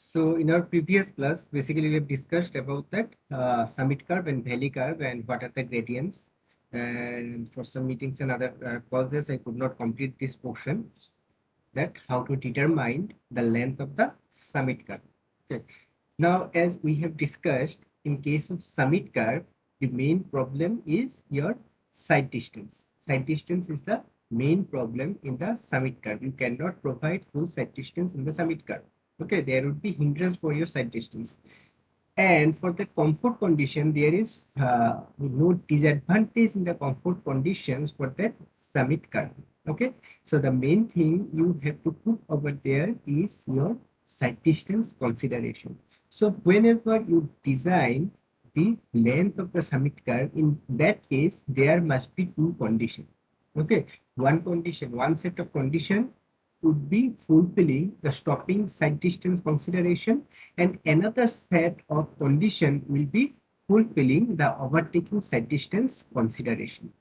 So in our previous class, basically we have discussed about that summit curve and valley curve and what are the gradients. And for some meetings and other causes, I could not complete this portion. That how to determine the length of the summit curve. Okay. Now, as we have discussed, in case of summit curve, the main problem is your side distance. Side distance is the main problem in the summit curve. You cannot provide full side distance in the summit curve. Okay, there would be hindrance for your side distance. And for the comfort condition, there is no disadvantage in the comfort conditions for that summit curve. Okay, so the main thing you have to put over there is your side distance consideration. So whenever you design the length of the summit curve, in that case, there must be two conditions. Okay, one condition, one set of condition would be fulfilling the stopping side distance consideration, and another set of condition will be fulfilling the overtaking side distance consideration.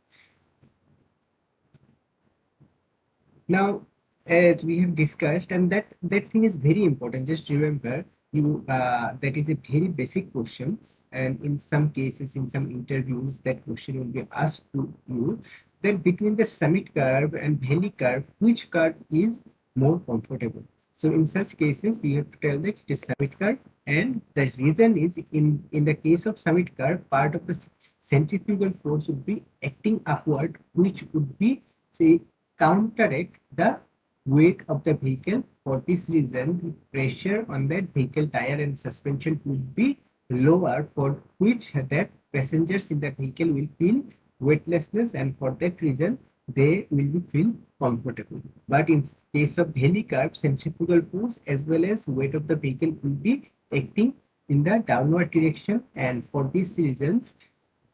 Now, as we have discussed, and that thing is very important. Just remember, you that is a very basic question, and in some cases, in some interviews, that question will be asked to you. That between the summit curve and valley curve, which curve is more comfortable? So in such cases, you have to tell that it is summit curve, and the reason is in the case of summit curve, part of the centrifugal force would be acting upward, which would be say counteract the weight of the vehicle. For this reason, the pressure on that vehicle tire and suspension would be lower, for which that passengers in the vehicle will feel weightlessness, and for that reason they will be feel comfortable. But in case of valley curve, centrifugal force as well as weight of the vehicle will be acting in the downward direction, and for these reasons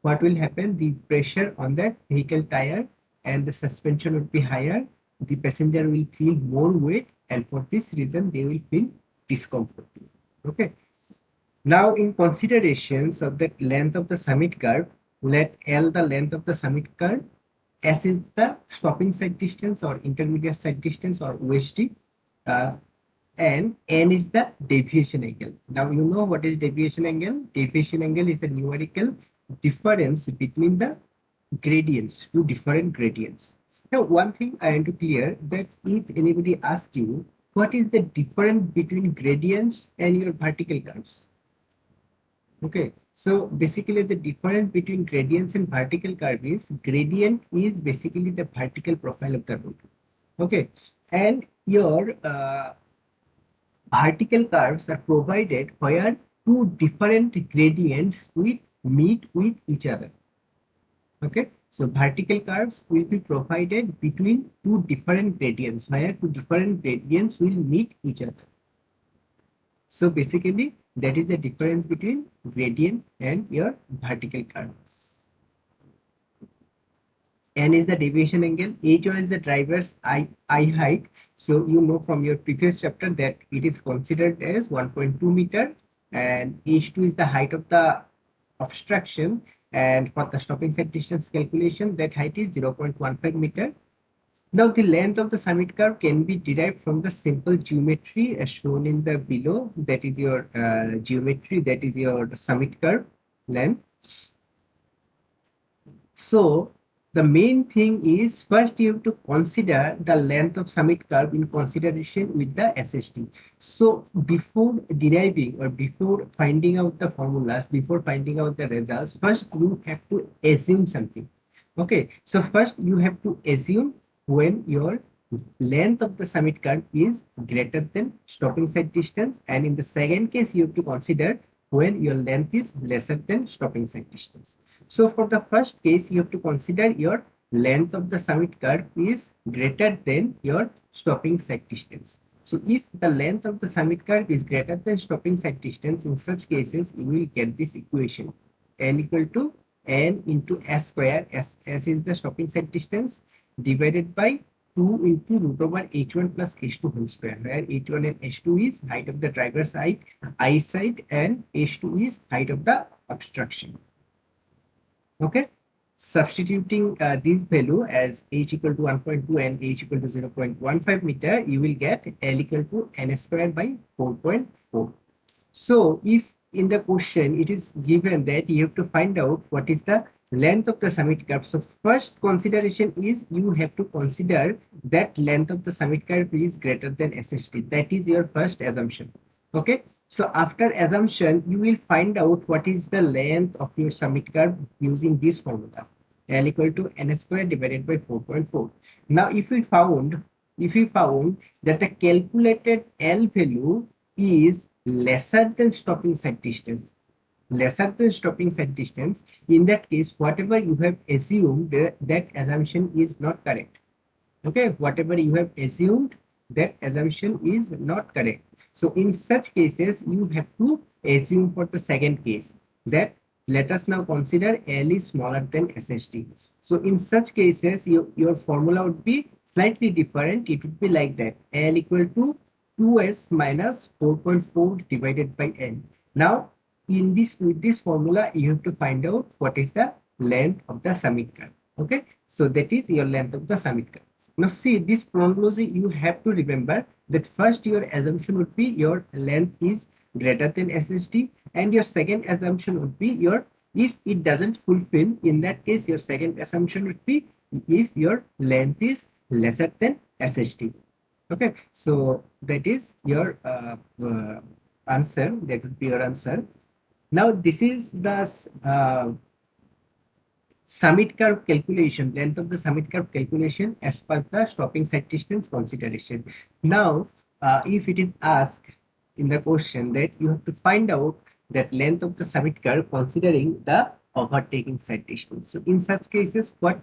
what will happen, the pressure on the vehicle tire and the suspension would be higher, the passenger will feel more weight, and for this reason they will feel discomfort. Okay, now in considerations of the length of the summit curve, let L the length of the summit curve, S is the stopping side distance or intermediate side distance or OSD, uh, and N is the deviation angle. Now you know what is deviation angle. Deviation angle is the numerical difference between the gradients, two different gradients. Now one thing I want to clear, that if anybody asks you what is the difference between gradients and your vertical curves. Okay, so basically the difference between gradients and vertical curve is gradient is basically the vertical profile of the road. Okay, and your vertical curves are provided where two different gradients with meet with each other. Okay, so vertical curves will be provided between two different gradients where two different gradients will meet each other. So basically that is the difference between gradient and your vertical curve. N is the deviation angle, H1 is the driver's eye height. So you know from your previous chapter that it is considered as 1.2 meter, and H2 is the height of the obstruction, and for the stopping side distance calculation that height is 0.15 meter. Now the length of the summit curve can be derived from the simple geometry as shown in the below. That is your geometry, that is your summit curve length. So the main thing is, first you have to consider the length of summit curve in consideration with the SST. So before deriving or before finding out the formulas, before finding out the results, first you have to assume something. Okay, so first you have to assume when your length of the summit curve is greater than stopping side distance, and in the second case you have to consider when your length is lesser than stopping side distance. So for the first case, you have to consider your length of the summit curve is greater than your stopping side distance. So if the length of the summit curve is greater than stopping side distance, in such cases, you will get this equation. N equal to N into S square. S is the stopping side distance divided by 2 into root over H1 plus H2 whole square, where H1 and H2 is height of the driver's eyesight, and H2 is height of the obstruction. Okay, substituting this value as h equal to 1.2 and h equal to 0.15 meter, you will get L equal to n square by 4.4. So if in the question it is given that you have to find out what is the length of the summit curve. So first consideration is you have to consider that length of the summit curve is greater than SST. That is your first assumption. Okay. So after assumption, you will find out what is the length of your summit curve using this formula. L equal to n square divided by 4.4. Now if we found that the calculated L value is lesser than stopping side distance, in that case whatever you have assumed, that assumption is not correct. Okay, whatever you have assumed, that assumption is not correct. So in such cases you have to assume for the second case, that let us now consider L is smaller than SST. So in such cases your formula would be slightly different. It would be like that: L equal to 2s minus 4.4 divided by n. Now in this, with this formula you have to find out what is the length of the summit curve. Okay, so that is your length of the summit curve. Now see this chronology, you have to remember that first your assumption would be your length is greater than SST, and your second assumption would be your, if it doesn't fulfill, in that case your second assumption would be if your length is lesser than SST. Okay, so that is your answer. That would be your answer. Now this is the summit curve calculation, length of the summit curve calculation as per the stopping side distance consideration. Now, if it is asked in the question that you have to find out that length of the summit curve considering the overtaking side distance. So in such cases, what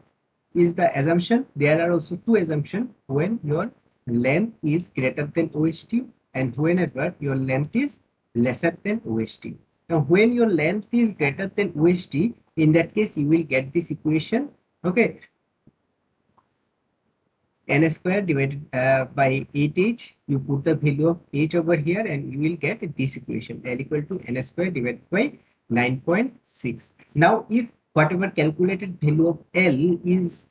is the assumption? There are also two assumptions: when your length is greater than OST and whenever your length is lesser than OST. Now, when your length is greater than OST, in that case, you will get this equation. Okay, n square divided by 8h. You put the value of h over here, and you will get this equation: L equal to n square divided by 9.6. Now, if whatever calculated value of L is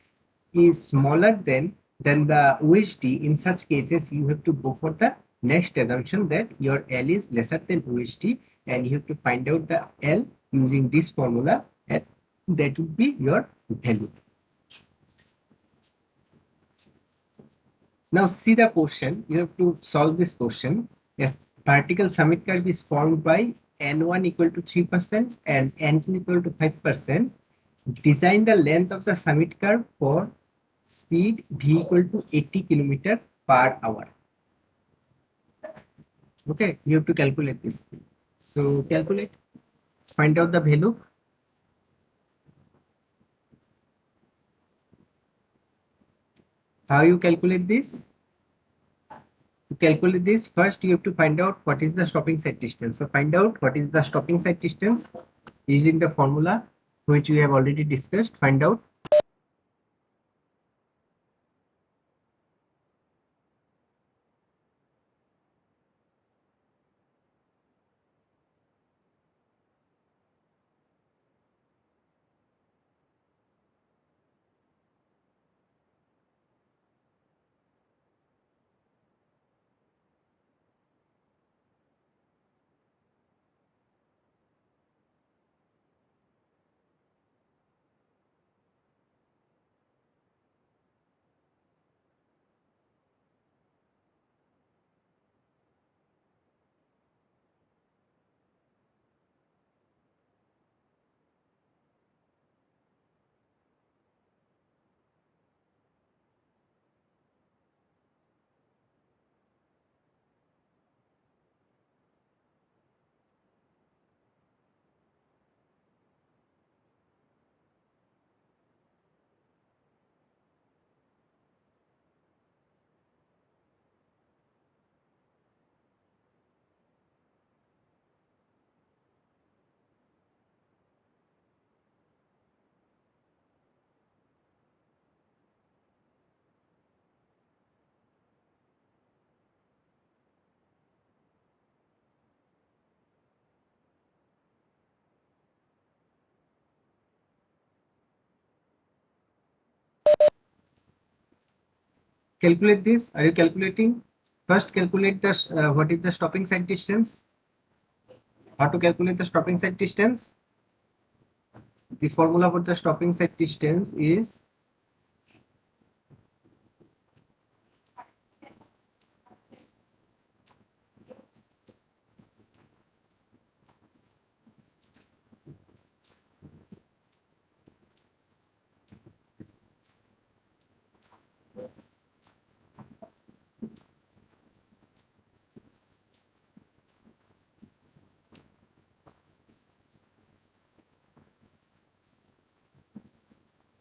smaller than the OST, in such cases you have to go for the next assumption, that your L is lesser than OST, and you have to find out the L using this formula, and that would be your value. Now see the question. You have to solve this question. Yes, particle summit curve is formed by n1 equal to 3% and n2 equal to 5%. Design the length of the summit curve for speed v equal to 80 kilometer per hour. Okay, you have to calculate this. So calculate, find out the value. How you calculate this? To calculate this, first you have to find out what is the stopping side distance. So find out what is the stopping side distance using the formula which we have already discussed. Find out. Calculate this. Are you calculating? First calculate the what is the stopping side distance. How to calculate the stopping side distance? The formula for the stopping side distance is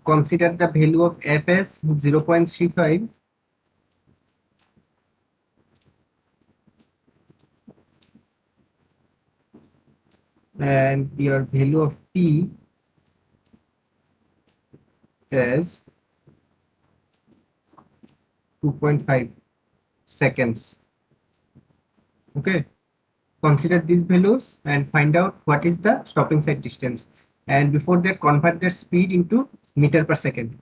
consider the value of fs 0.35 and your value of t is 2.5 seconds. Okay, consider these values and find out what is the stopping side distance, and before that convert their speed into meter per second.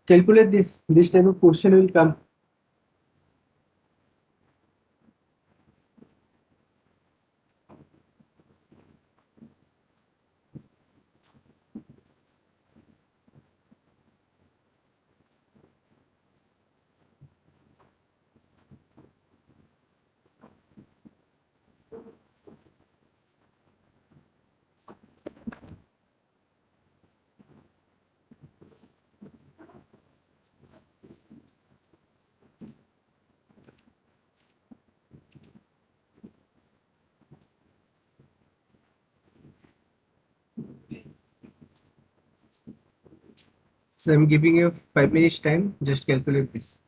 Calculate this type of question will come. So I'm giving you 5 minutes time, just calculate this.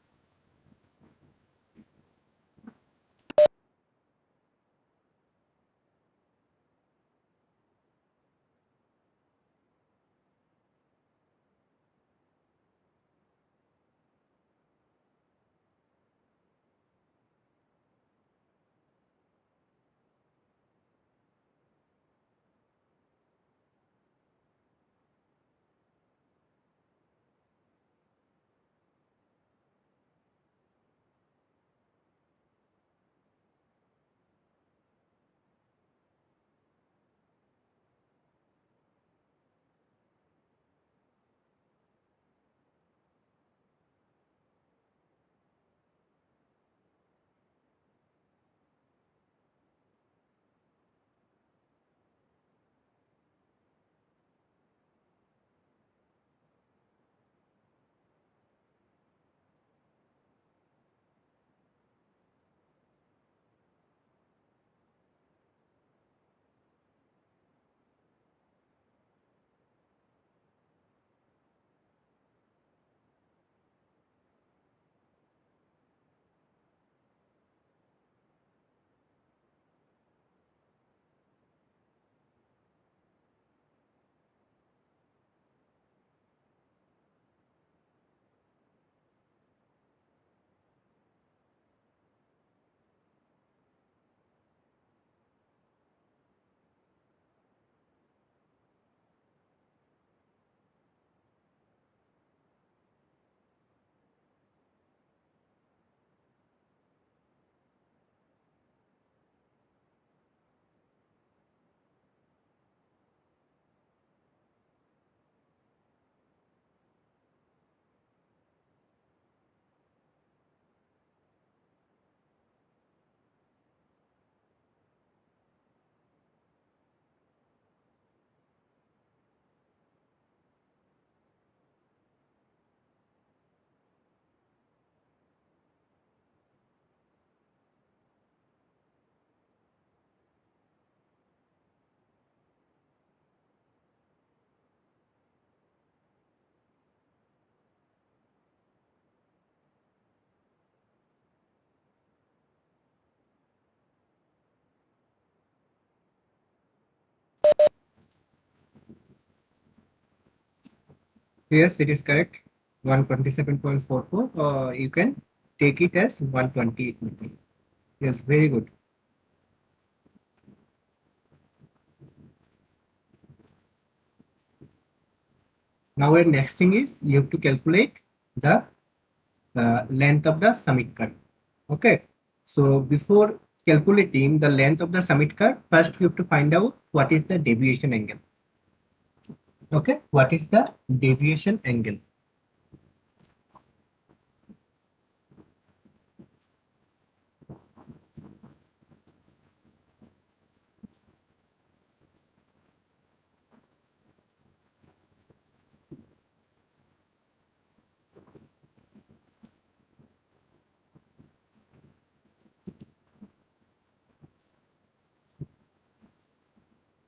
Yes, it is correct. 127.44, or you can take it as 128 meter. Yes, very good. Now our next thing is you have to calculate the length of the summit curve. Okay, so before calculating the length of the summit curve, first you have to find out what is the deviation angle. Okay, what is the deviation angle?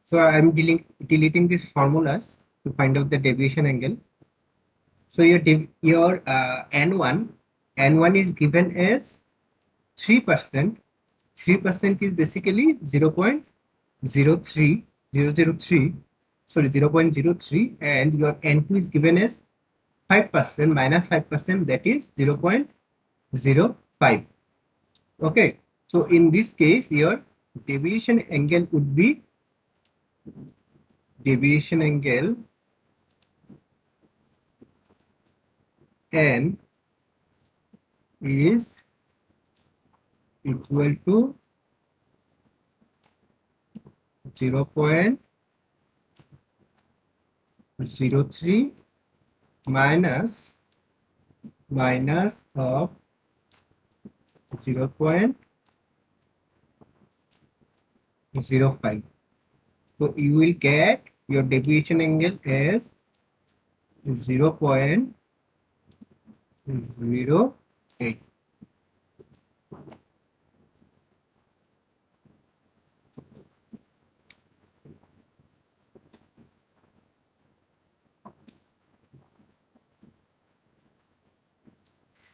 So I'm deleting these formulas to find out the deviation angle. So your N1 is given as 3%. 3% is basically 0.03003, sorry, 0.03, and your N2 is given as 5%, minus 5%, that is 0.05. Okay, so in this case your deviation angle would be deviation angle N is equal to 0.03 minus of 0.05. So you will get your deviation angle as 0.08.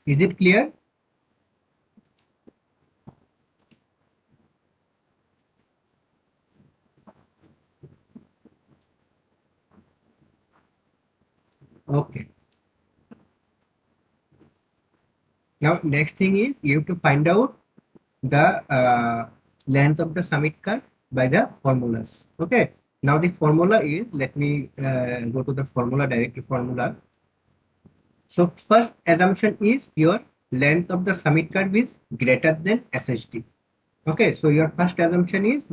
Is it clear? Okay. Now next thing is you have to find out the length of the summit curve by the formulas. Okay. Now the formula is, let me go to the formula, directly formula. So first assumption is your length of the summit curve is greater than SHT. Okay, so your first assumption is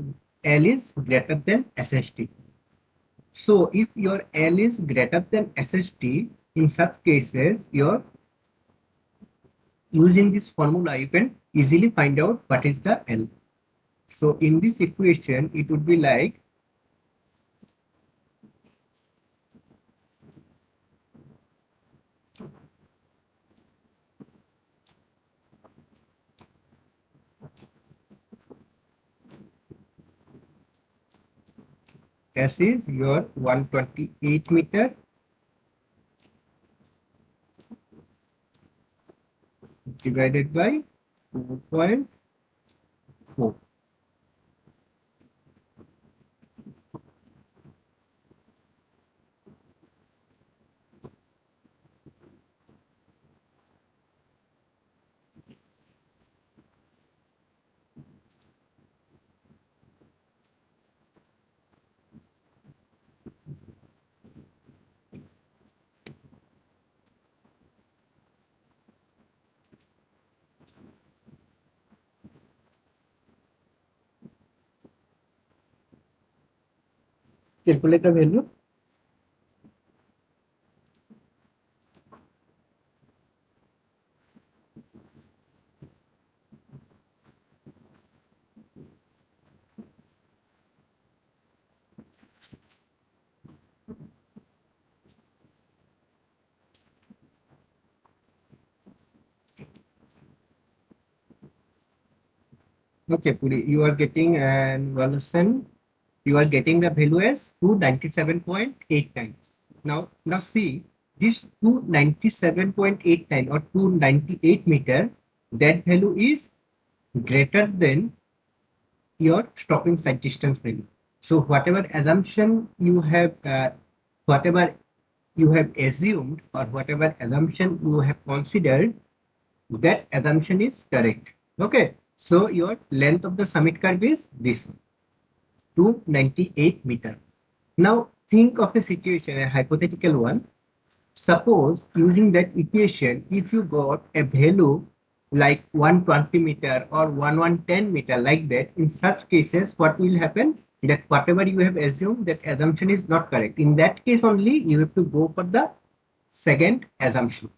L is greater than SHT. So if your L is greater than SHT, in such cases, your using this formula, you can easily find out what is the L. So in this equation, it would be like S is your 128 meter divided by 2.4. Calculate the value. Okay, Puri, you are getting an evaluation. You are getting the value as 297.89. Now see this 297.89 or 298 meter, that value is greater than your stopping sight distance value. So whatever assumption you have, whatever you have assumed or whatever assumption you have considered, that assumption is correct. Okay, so your length of the summit curve is this one, 298 meter. Now think of a situation, a hypothetical one. Suppose using that equation, if you got a value like 120 meter or 1110 meter like that, in such cases, what will happen? That whatever you have assumed, that assumption is not correct. In that case only, you have to go for the second assumption.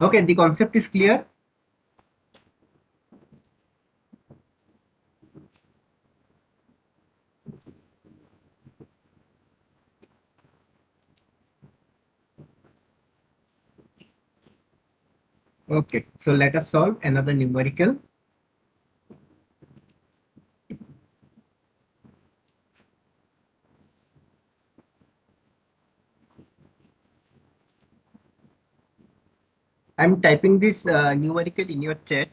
Okay, the concept is clear. Okay, so let us solve another numerical. I'm typing this numerical in your chat.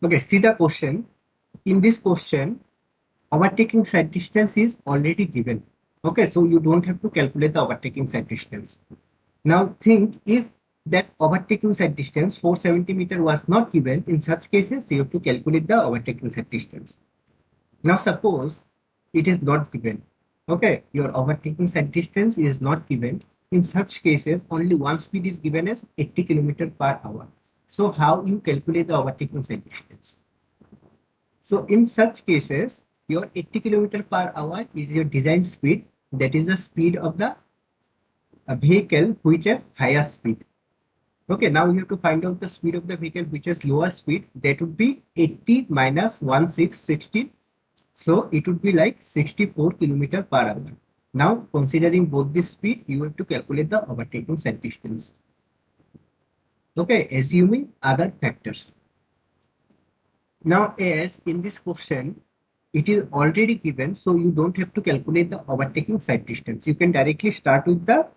Okay, see the question. In this question, overtaking side distance is already given. Okay, so you don't have to calculate the overtaking side distance. Now think if that overtaking side distance 470 meter was not given, in such cases you have to calculate the overtaking side distance. Now suppose it is not given. Okay, your overtaking side distance is not given. In such cases, only one speed is given as 80 kilometer per hour. So how you calculate the overtaking side distance? So in such cases, your 80 kilometer per hour is your design speed. That is the speed of the vehicle which have higher speed. Okay, now you have to find out the speed of the vehicle which has lower speed. That would be 80 minus 1660. So it would be like 64 kilometer per hour. Now considering both this speed, you have to calculate the overtaking side distance. Okay, assuming other factors. Now, as in this question, it is already given, so you don't have to calculate the overtaking side distance. You can directly start with the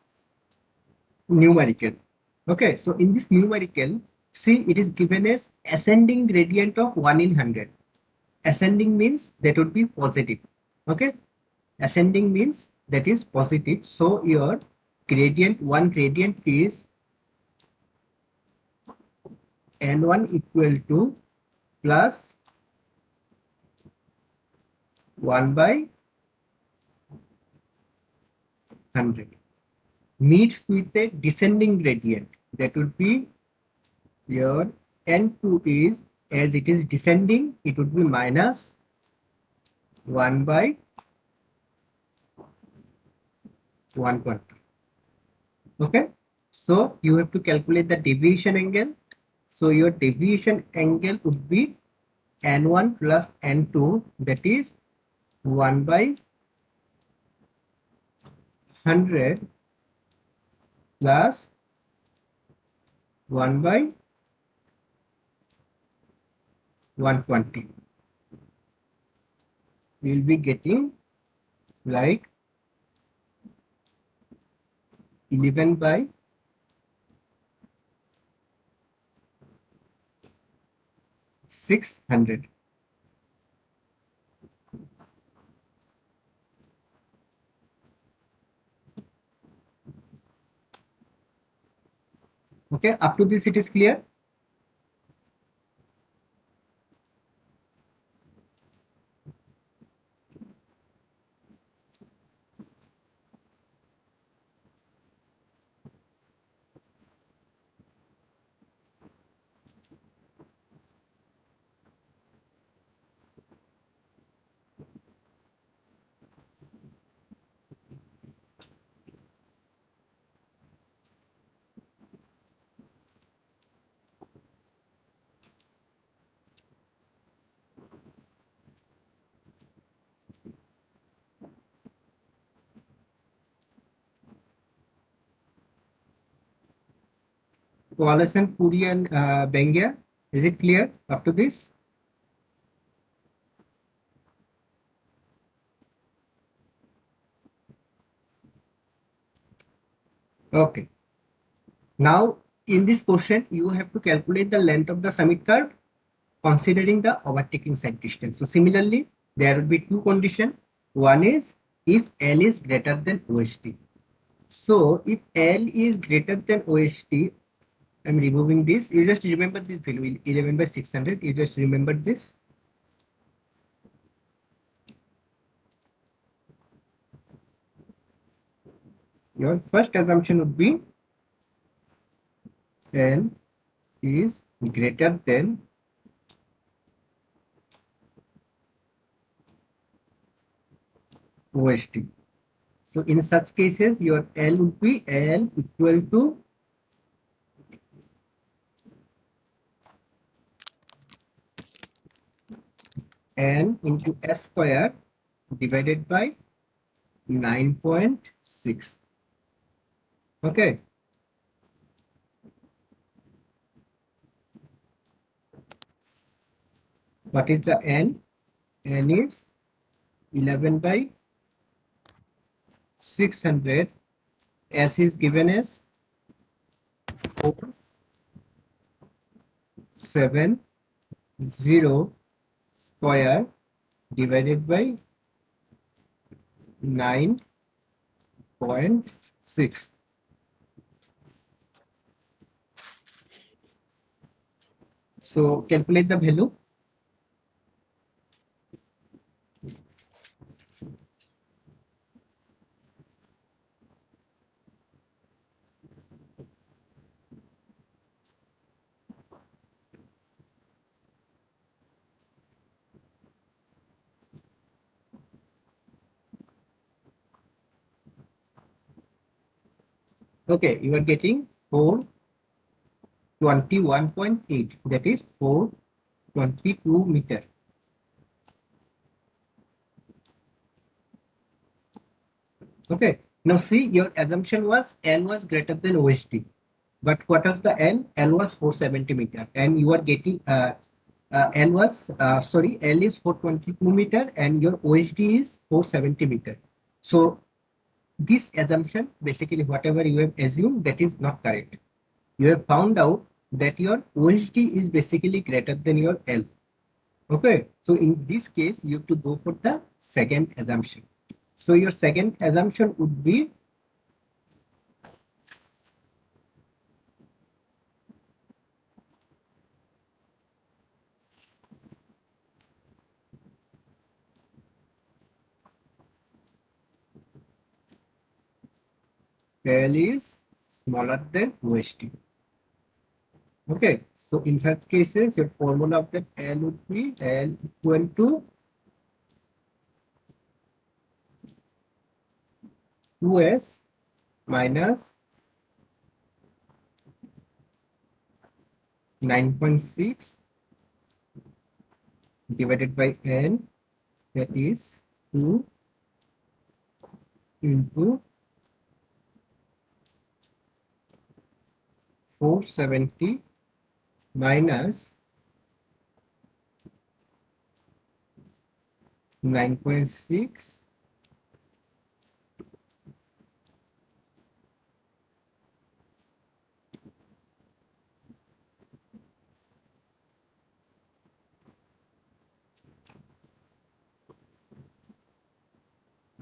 numerical. Okay, so in this numerical, see it is given as ascending gradient of 1 in 100. Ascending means that would be positive. Okay, ascending means that is positive. So your gradient, one gradient is n1 equal to plus 1 by 100. Meets with a descending gradient, that would be your n2 is, as it is descending, it would be minus 1 by 120. Okay, so you have to calculate the deviation angle. So your deviation angle would be n1 plus n2, that is 1 by 100 plus 1 by 120. you will be getting like 11 by 600. Okay, up to this it is clear. Wallace and Puri and Bengia, is it clear up to this? Okay. Now, in this question, you have to calculate the length of the summit curve considering the overtaking side distance. So similarly, there will be two conditions. One is if L is greater than OST. So if L is greater than OST, I'm removing this. You just remember this value 11 by 600. You just remember this. Your first assumption would be L is greater than OST. So in such cases, your L would be L equal to N into S square divided by 9.6. Okay. What is the N? N is 11 by 600. S is given as 470 square divided by 9.6. So calculate the value. Okay, you are getting 421.8. That is 422 meter. Okay. Now see, your assumption was L was greater than OST. But what was the L? L was 470 meter. And you are getting, L was, sorry, L is 422 meter and your OSD is 470 meter. So this assumption, basically whatever you have assumed, that is not correct. You have found out that your OSD is basically greater than your L. Okay. So in this case, you have to go for the second assumption. So your second assumption would be L is smaller than OST. Okay, so in such cases, your formula of that L would be L equal to 2S minus 9.6 divided by N, that is 2 into 470 minus 9.6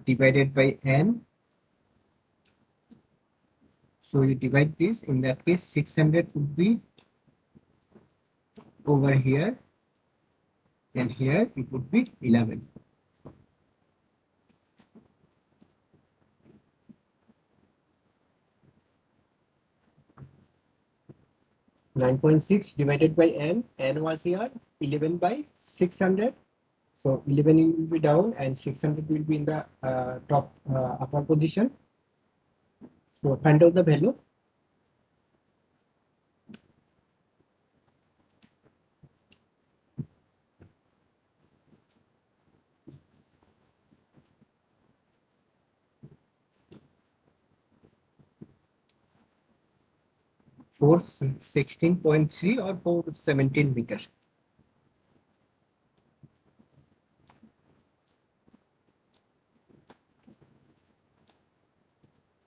divided by n. So you divide this. In that case, 600 would be over here, and here it would be 11. Nine point six divided by n was here 11 by 600. So 11 will be down and 600 will be in the top upper position. So find out the value. 416.3 or 417 meters.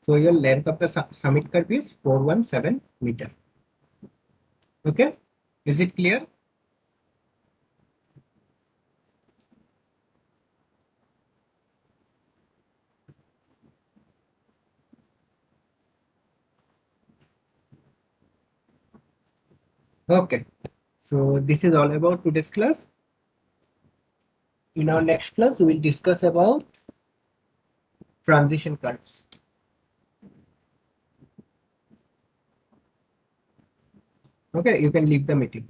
So your length of the summit curve is 417 meter. Okay, is it clear? Okay, so this is all about today's class. In our next class, we will discuss about transition curves. Okay, you can leave the meeting.